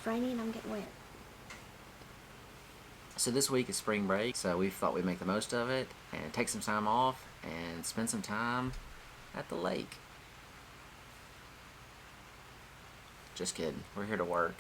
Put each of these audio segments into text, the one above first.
it's raining and I'm getting wet. So this week is spring break, so we thought we'd make the most of it and take some time off and spend some time at the lake. Just kidding, we're here to work.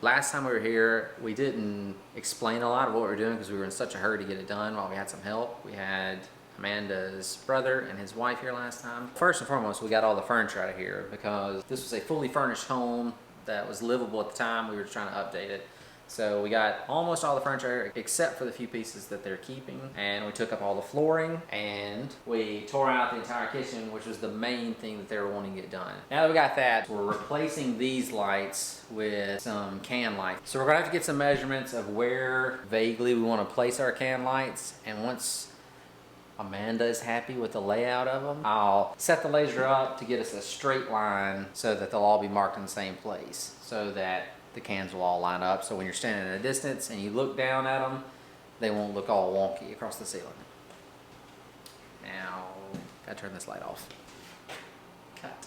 Last time we were here, we didn't explain a lot of what we were doing because we were in such a hurry to get it done while we had some help. We had Amanda's brother and his wife here last time. First and foremost, we got all the furniture out of here because this was a fully furnished home that was livable at the time. We were trying to update it. So we got almost all the furniture except for the few pieces that they're keeping, and we took up all the flooring and we tore out the entire kitchen, which was the main thing that they were wanting to get done. Now that we got that, we're replacing these lights with some can lights. So we're gonna have to get some measurements of where vaguely we want to place our can lights, and once Amanda is happy with the layout of them, I'll set the laser up to get us a straight line so that they'll all be marked in the same place, so that the cans will all line up. So when you're standing at a distance and you look down at them, they won't look all wonky across the ceiling. Now, gotta turn this light off. Cut.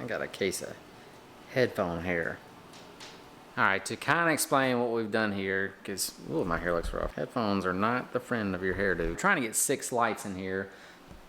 Got a case of headphone hair. Alright, to kind of explain what we've done here, because my hair looks rough. Headphones are not the friend of your hairdo. We're trying to get 6 lights in here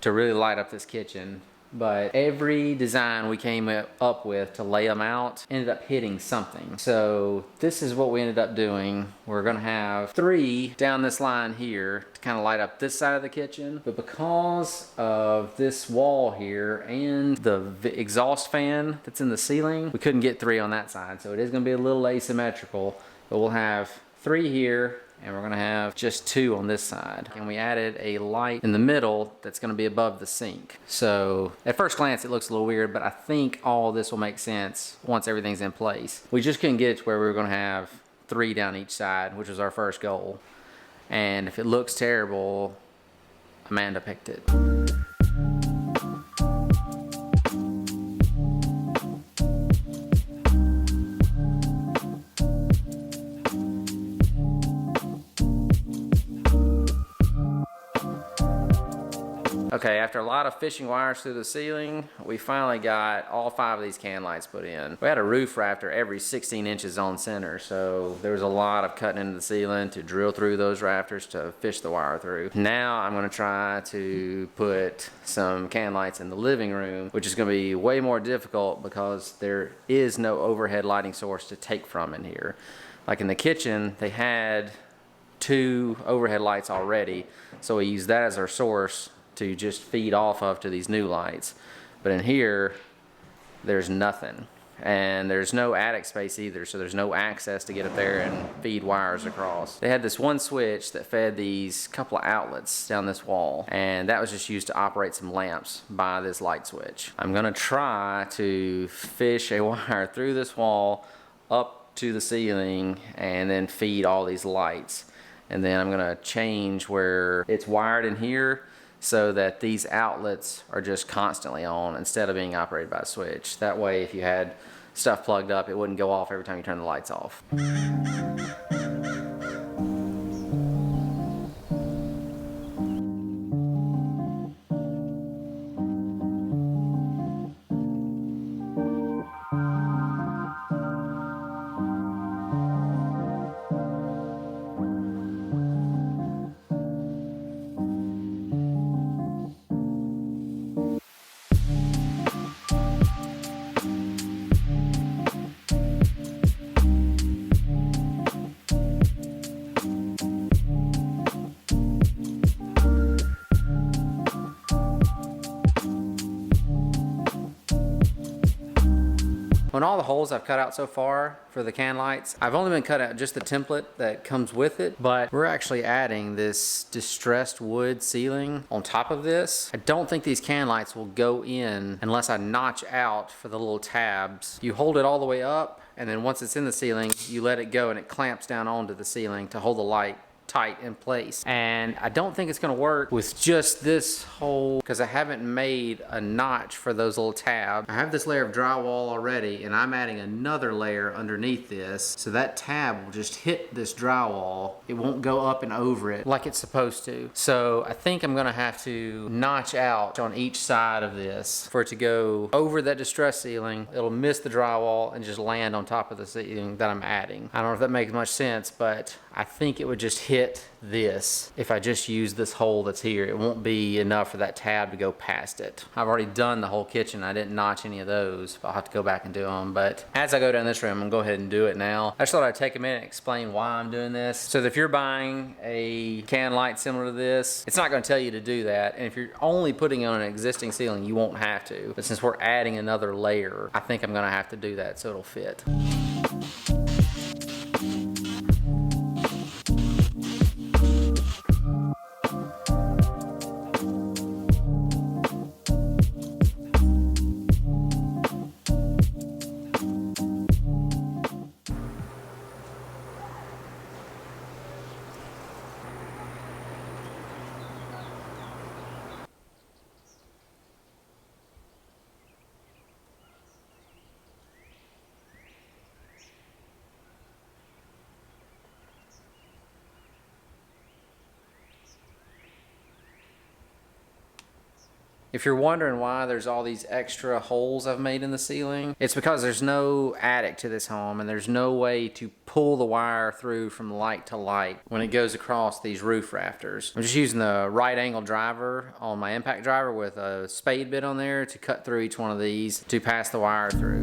to really light up this kitchen, but every design we came up with to lay them out ended up hitting something. So this is what we ended up doing. We're gonna have 3 down this line here to kind of light up this side of the kitchen, but because of this wall here and the exhaust fan that's in the ceiling, we couldn't get 3 on that side. So it is gonna be a little asymmetrical, but we'll have 3 here, and we're gonna have just 2 on this side. And we added a light in the middle that's gonna be above the sink. So at first glance it looks a little weird, but I think all this will make sense once everything's in place. We just couldn't get it to where we were gonna have 3 down each side, which was our first goal. And if it looks terrible, Amanda picked it. Okay, after a lot of fishing wires through the ceiling, we finally got all 5 of these can lights put in. We had a roof rafter every 16 inches on center, so there was a lot of cutting into the ceiling to drill through those rafters to fish the wire through. Now I'm gonna try to put some can lights in the living room, which is gonna be way more difficult because there is no overhead lighting source to take from in here. Like in the kitchen, they had 2 overhead lights already, so we used that as our source to just feed off of to these new lights. But in here, there's nothing. And there's no attic space either, so there's no access to get up there and feed wires across. They had this one switch that fed these couple of outlets down this wall, and that was just used to operate some lamps by this light switch. I'm gonna try to fish a wire through this wall up to the ceiling and then feed all these lights. And then I'm gonna change where it's wired in here so that these outlets are just constantly on instead of being operated by a switch. That way, if you had stuff plugged up, it wouldn't go off every time you turn the lights off. On all the holes I've cut out so far for the can lights, I've only been cut out just the template that comes with it, but we're actually adding this distressed wood ceiling on top of this. I don't think these can lights will go in unless I notch out for the little tabs. You hold it all the way up, and then once it's in the ceiling, you let it go and it clamps down onto the ceiling to hold the light tight in place. And I don't think it's gonna work with just this hole because I haven't made a notch for those little tabs. I have this layer of drywall already, and I'm adding another layer underneath this, so that tab will just hit this drywall. It won't go up and over it like it's supposed to. So I think I'm gonna have to notch out on each side of this for it to go over that distress ceiling. It'll miss the drywall and just land on top of the ceiling that I'm adding. I don't know if that makes much sense, but I think it would just hit this if I just use this hole that's here. It won't be enough for that tab to go past it. I've already done the whole kitchen. I didn't notch any of those. I'll have to go back and do them. But as I go down this room, I'm gonna go ahead and do it now. I just thought I'd take a minute and explain why I'm doing this. So that if you're buying a can light similar to this, it's not gonna tell you to do that. And if you're only putting it on an existing ceiling, you won't have to. But since we're adding another layer, I think I'm gonna have to do that so it'll fit. If you're wondering why there's all these extra holes I've made in the ceiling, it's because there's no attic to this home and there's no way to pull the wire through from light to light when it goes across these roof rafters. I'm just using the right angle driver on my impact driver with a spade bit on there to cut through each one of these to pass the wire through.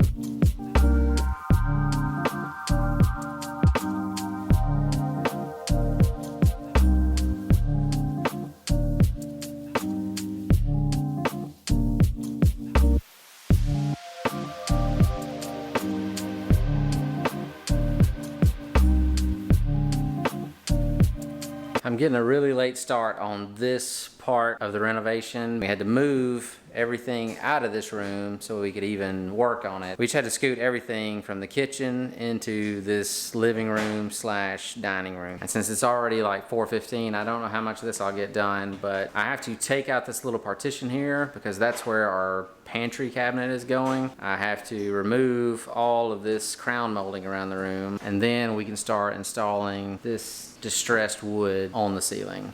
I'm getting a really late start on this part of the renovation. We had to move everything out of this room so we could even work on it. We just had to scoot everything from the kitchen into this living room slash dining room. And since it's already like 4:15, I don't know how much of this I'll get done, but I have to take out this little partition here because that's where our pantry cabinet is going. I have to remove all of this crown molding around the room, and then we can start installing this distressed wood on the ceiling.